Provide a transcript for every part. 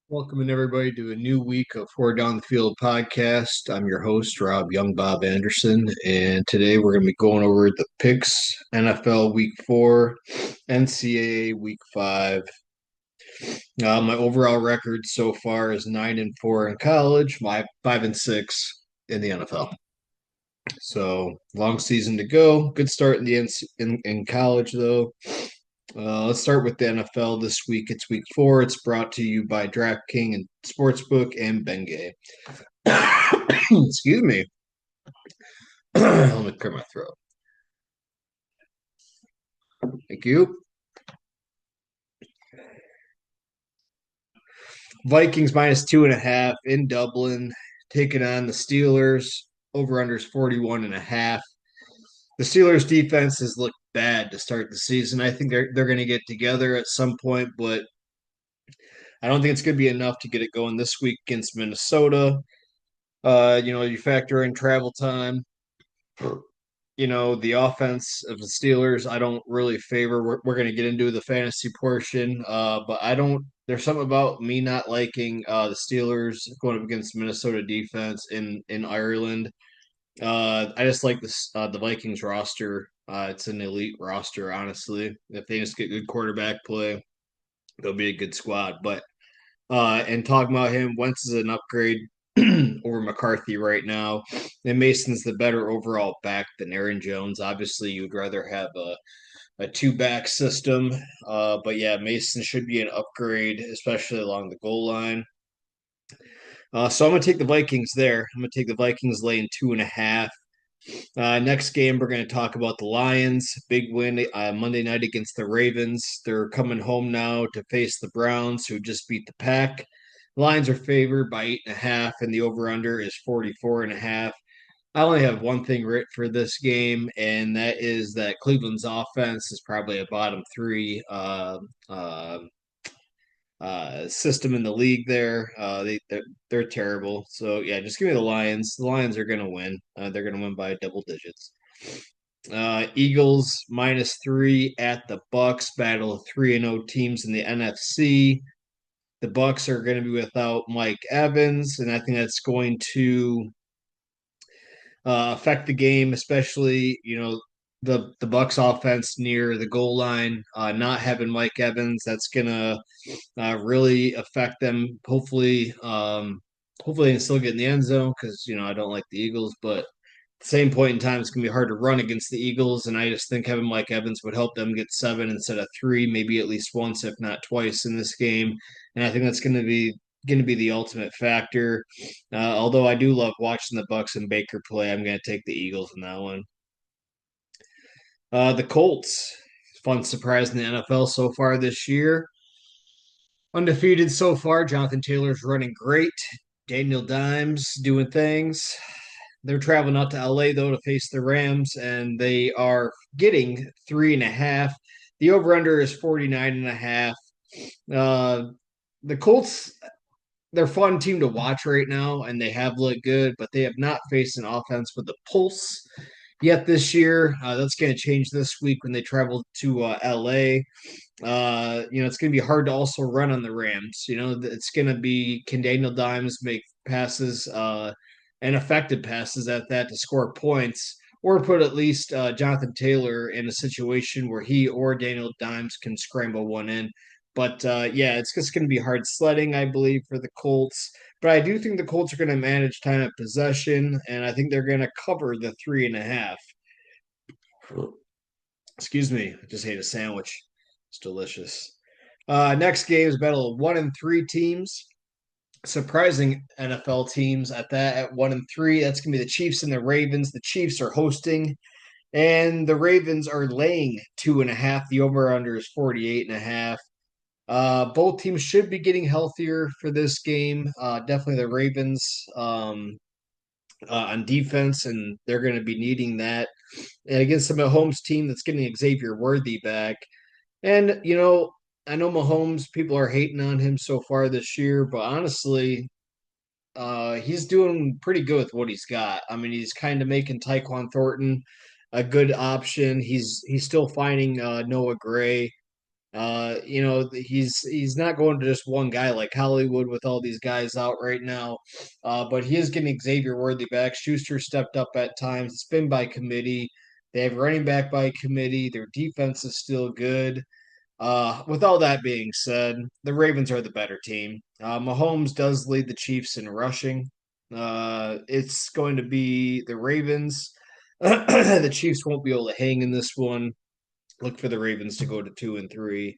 Welcoming everybody to a new week of Four Down the Field podcast. I'm your host, Rob Young Bob Anderson, and today we're going to be going over the picks: NFL Week 4, NCAA Week 5. My overall record so far is 9-4 in college, my 5-6 in the NFL. So long season to go. Good start in the in college though. Let's start with the NFL this week. It's week 4. It's brought to you by DraftKings and Sportsbook and Bengay. Excuse me. Let me clear my throat. Thank you. Vikings -2.5 in Dublin, taking on the Steelers. Over unders 41.5. The Steelers defense has looked bad to start the season. I think they're going to get together at some point, but I don't think it's going to be enough to get it going this week against Minnesota. You factor in travel time. The offense of the Steelers, I don't really favor. We're going to get into the fantasy portion, but I don't. There's something about me not liking the Steelers going up against Minnesota defense in Ireland. I just like the Vikings roster. It's an elite roster, honestly. If they just get good quarterback play, they'll be a good squad. But and talking about him, Wentz is an upgrade over McCarthy right now. And Mason's the better overall back than Aaron Jones. Obviously, you'd rather have a two-back system. But yeah, Mason should be an upgrade, especially along the goal line. So I'm going to take the Vikings there. I'm going to take the Vikings laying 2.5. Next game, we're going to talk about the Lions. Big win Monday night against the Ravens. They're coming home now to face the Browns, who just beat the Pack. Lions are favored by 8.5, and the over/under is 44.5. I only have one thing written for this game, and that is that Cleveland's offense is probably a bottom three system in the league. They're terrible. So yeah, just give me the Lions. The Lions are going to win. They're going to win by double digits. Eagles -3 at the Bucks. Battle of 3-0 teams in the NFC. The Bucks are going to be without Mike Evans, and I think that's going to affect the game, especially the Bucks offense near the goal line, not having Mike Evans. That's gonna really affect them. Hopefully they can still get in the end zone because I don't like the Eagles, but at the same point in time, it's gonna be hard to run against the Eagles, and I just think having Mike Evans would help them get 7 instead of 3, maybe at least once, if not twice, in this game. And I think that's going to be the ultimate factor. Although I do love watching the Bucks and Baker play, I'm going to take the Eagles in that one. The Colts, fun surprise in the NFL so far this year. Undefeated so far. Jonathan Taylor's running great. Daniel Dimes doing things. They're traveling out to LA though to face the Rams, and they are getting 3.5. The over/under is 49.5. Uh, the Colts, they're a fun team to watch right now, and they have looked good, but they have not faced an offense with a pulse yet this year. That's going to change this week when they travel to LA. It's going to be hard to also run on the Rams. It's going to be, can Daniel Dimes make passes and effective passes at that to score points, or put at least Jonathan Taylor in a situation where he or Daniel Dimes can scramble one in. But yeah, it's just going to be hard sledding, I believe, for the Colts. But I do think the Colts are going to manage time of possession, and I think they're going to cover the 3.5. Excuse me, I just ate a sandwich. It's delicious. Next game is battle of 1-3 teams. Surprising NFL teams at that at 1-3. That's gonna be the Chiefs and the Ravens. The Chiefs are hosting, and the Ravens are laying 2.5. The over/under is 48.5. Both teams should be getting healthier for this game. Definitely the Ravens on defense, and they're going to be needing that. And against the Mahomes team that's getting Xavier Worthy back. And, I know Mahomes, people are hating on him so far this year, but honestly, he's doing pretty good with what he's got. I mean, he's kind of making Tyquan Thornton a good option. He's still finding Noah Gray. He's not going to just one guy like Hollywood with all these guys out right now, but he is getting Xavier Worthy back. Schuster stepped up at times. It's been by committee. They have running back by committee. Their defense is still good. With all that being said, the Ravens are the better team. Mahomes does lead the Chiefs in rushing. It's going to be the Ravens. The Chiefs won't be able to hang in this one. Look for the Ravens to go to 2-3.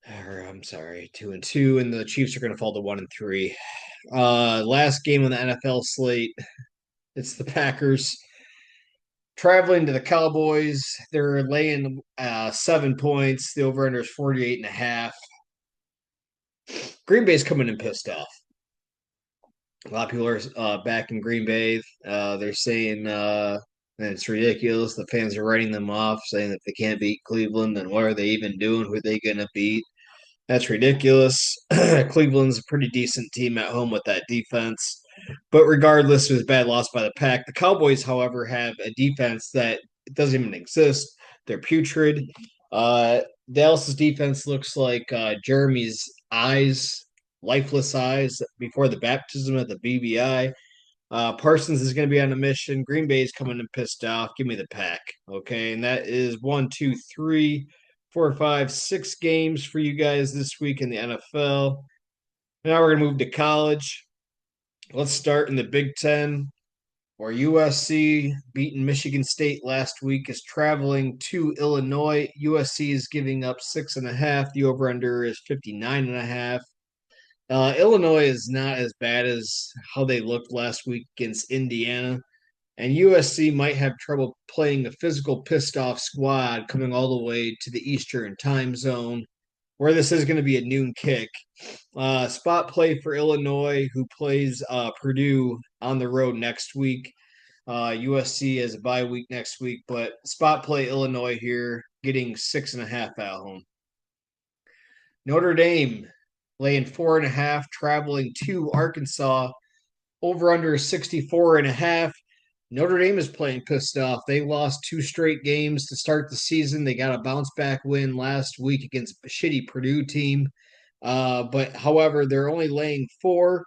Or, I'm sorry, 2-2, and the Chiefs are going to fall to 1-3. Last game on the NFL slate. It's the Packers traveling to the Cowboys. They're laying 7 points. The over/under is 48.5. Green Bay's coming in pissed off. A lot of people are back in Green Bay. They're saying that it's ridiculous. The fans are writing them off, saying that they can't beat Cleveland, then what are they even doing? Who are they going to beat? That's ridiculous. Cleveland's a pretty decent team at home with that defense. But regardless, it was a bad loss by the Pack. The Cowboys, however, have a defense that doesn't even exist. They're putrid. Uh, Dallas's defense looks like Jeremy's eyes, lifeless eyes before the baptism of the BBI. Parsons is going to be on a mission. Green Bay's coming in pissed off. Give me the Pack. Okay. And that is 1, 2, 3, 4, 5, 6 games for you guys this week in the NFL. Now we're going to move to college. Let's start in the Big Ten, where USC beating Michigan State last week is traveling to Illinois. USC is giving up 6.5. The over/under is 59.5. Illinois is not as bad as how they looked last week against Indiana. And USC might have trouble playing a physical, pissed off squad coming all the way to the Eastern time zone, where this is going to be a noon kick. Spot play for Illinois, who plays Purdue on the road next week. USC has a bye week next week, but spot play Illinois here, getting 6.5 at home. Notre Dame laying 4.5, traveling to Arkansas. Over under 64.5. Notre Dame is playing pissed off. They lost 2 straight games to start the season. They got a bounce back win last week against a shitty Purdue team. But however, they're only laying 4.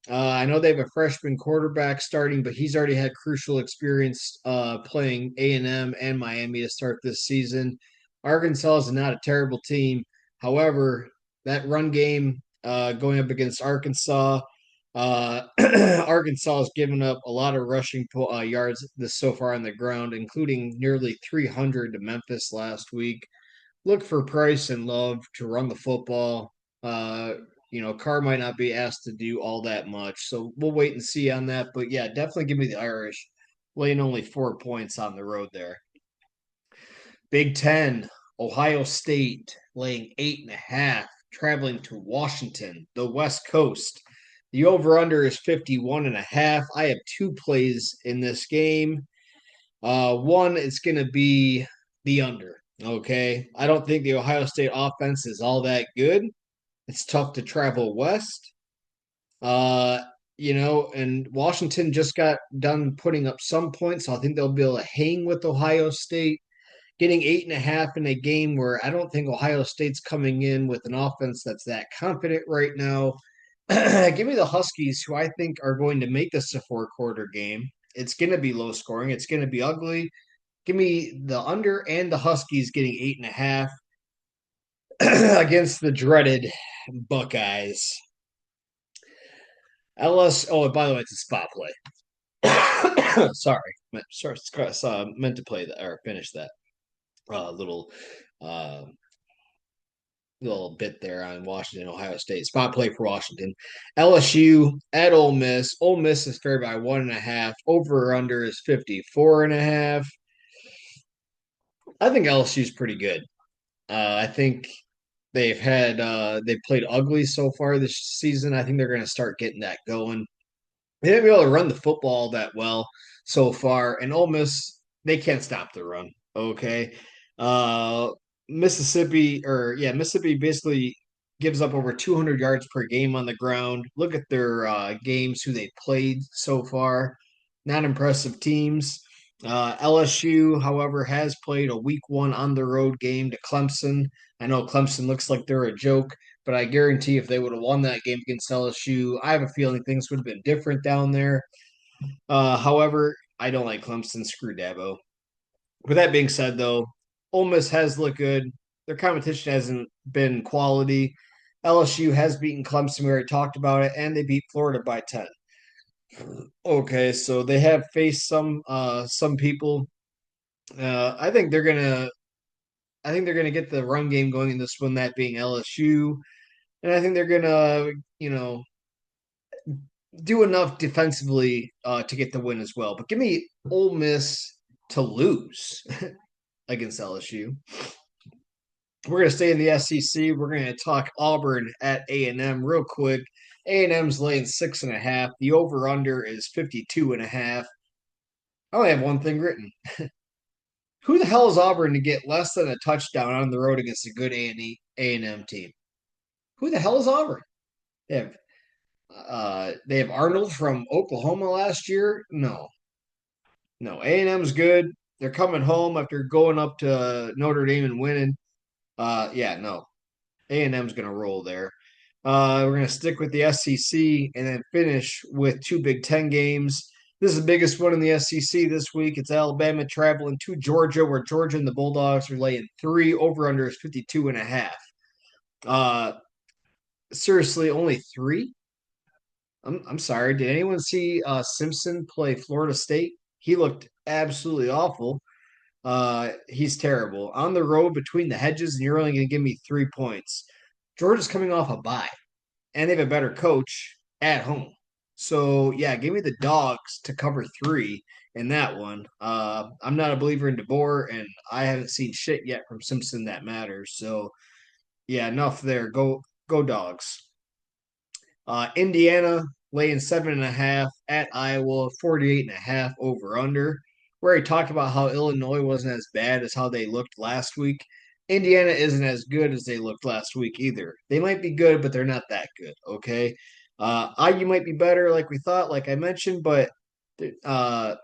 I know they have a freshman quarterback starting, but he's already had crucial experience playing A&M and Miami to start this season. Arkansas is not a terrible team. However, that run game going up against Arkansas, Arkansas has given up a lot of rushing yards this so far on the ground, including nearly 300 to Memphis last week. Look for Price and Love to run the football. Carr might not be asked to do all that much, so we'll wait and see on that. But yeah, definitely give me the Irish, laying only 4 points on the road there. Big Ten, Ohio State laying 8.5, traveling to Washington, the West Coast. The over/under is 51.5. I have 2 plays in this game. One, it's going to be the under. Okay, I don't think the Ohio State offense is all that good. It's tough to travel west. Uh, and Washington just got done putting up some points, so I think they'll be able to hang with Ohio State. Getting 8.5 in a game where I don't think Ohio State's coming in with an offense that's that confident right now. Give me the Huskies, who I think are going to make this a 4-quarter game. It's going to be low scoring. It's going to be ugly. Give me the under and the Huskies getting 8.5 against the dreaded Buckeyes. Oh, by the way, it's a spot play. Sorry, meant to play that or finish that little uh, little bit there on Washington, Ohio State. Spot play for Washington. LSU at Ole Miss. Ole Miss is favored by 1.5. Over or under is 54.5. I think LSU is pretty good. I think they've played ugly so far this season. I think they're going to start getting that going. They haven't been able to run the football that well so far, and Ole Miss, they can't stop the run. Okay. Uh Mississippi basically gives up over 200 yards per game on the ground. Look at their games, who they played so far. Not impressive teams. LSU, however, has played a week one on the road game to Clemson. I know Clemson looks like they're a joke, but I guarantee if they would have won that game against LSU, I have a feeling things would have been different down there. However, I don't like Clemson. Screw Dabo. With that being said, though, Ole Miss has looked good. Their competition hasn't been quality. LSU has beaten Clemson. We already talked about it, and they beat Florida by 10. Okay, so they have faced some people. I think they're gonna get the run game going in this one, that being LSU, and I think they're gonna do enough defensively to get the win as well. But give me Ole Miss to lose against LSU. We're gonna stay in the SEC. We're gonna talk Auburn at A&M real quick. A&M's laying 6.5. The over under is 52.5. I only have one thing written. Who the hell is Auburn to get less than a touchdown on the road against a good A&M team? Who the hell is Auburn? They have they have Arnold from Oklahoma last year. No, no. A&M's good. They're coming home after going up to Notre Dame and winning. Yeah, no. A&M's gonna roll there. We're gonna stick with the SEC and then finish with two Big Ten games. This is the biggest one in the SEC this week. It's Alabama traveling to Georgia, where Georgia and the Bulldogs are laying three. Over under is 52.5. Uh, seriously, only three? I'm sorry. Did anyone see Simpson play Florida State? He looked absolutely awful. He's terrible. On the road between the hedges, and you're only going to give me 3 points. Georgia's coming off a bye, and they have a better coach at home. So yeah, give me the dogs to cover three in that one. I'm not a believer in DeBoer, and I haven't seen shit yet from Simpson that matters. So yeah, enough there. Go dogs. Indiana laying 7.5 at Iowa, 48.5 over under. We already talked about how Illinois wasn't as bad as how they looked last week. Indiana isn't as good as they looked last week either. They might be good, but they're not that good. Okay. IU might be better, like we thought, like I mentioned, but uh,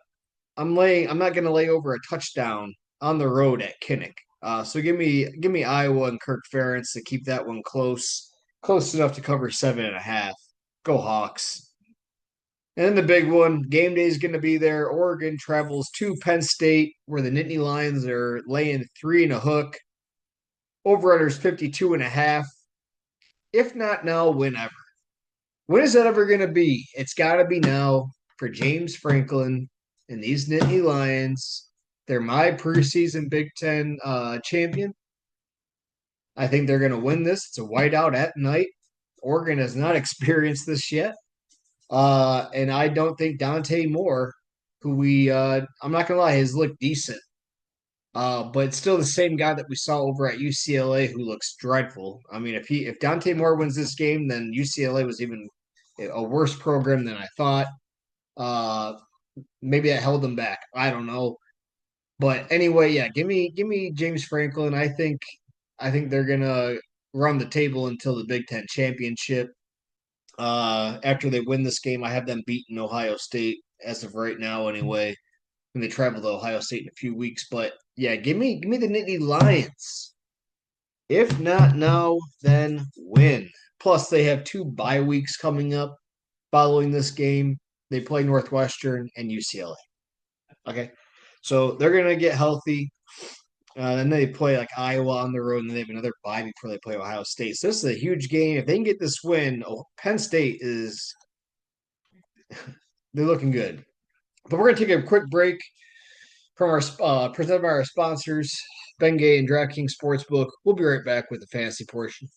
I'm not going to lay over a touchdown on the road at Kinnick. So give me Iowa and Kirk Ferentz to keep that one close enough to cover 7.5. Go Hawks. And then the big one, game day is going to be there. Oregon travels to Penn State, where the Nittany Lions are laying 3.5. Over unders 52.5. If not now, whenever. When is that ever going to be? It's got to be now for James Franklin and these Nittany Lions. They're my preseason Big Ten champion. I think they're going to win this. It's a whiteout at night. Oregon has not experienced this yet. And I don't think Dante Moore, who I'm not gonna lie, has looked decent. But still the same guy that we saw over at UCLA who looks dreadful. I mean, if Dante Moore wins this game, then UCLA was even a worse program than I thought. Uh, maybe I held them back. I don't know. But anyway, yeah, give me James Franklin. I think they're gonna run the table until the Big Ten championship. After they win this game, I have them beating Ohio State as of right now, anyway. And they travel to Ohio State in a few weeks. But yeah, give me the Nittany Lions. If not now, then win. Plus, they have two bye weeks coming up following this game. They play Northwestern and UCLA. Okay, so they're gonna get healthy. Then they play like Iowa on the road, and then they have another bye before they play Ohio State. So this is a huge game. If they can get this win, Penn State is they're looking good. But we're gonna take a quick break from our presented by our sponsors, Bengay and DraftKings Sportsbook. We'll be right back with the fantasy portion.